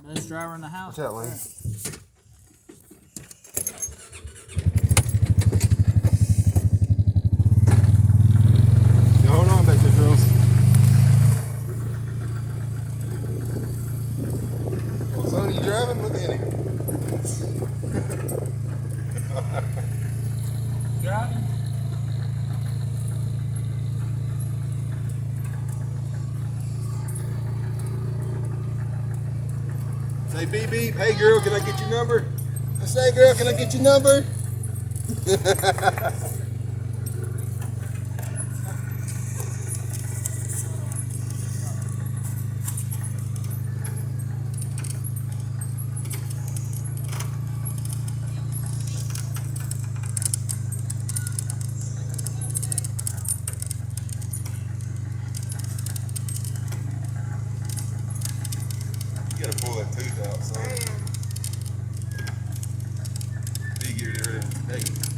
Best driver in the house. What's that, Lane? Yeah, hold on back there, girls. Well, son, you driving? Look at him. Driving? Say beep beep. Hey girl, can I get your number? I say girl, can I get your number? You gotta pull that tooth out, son. You get rid of it.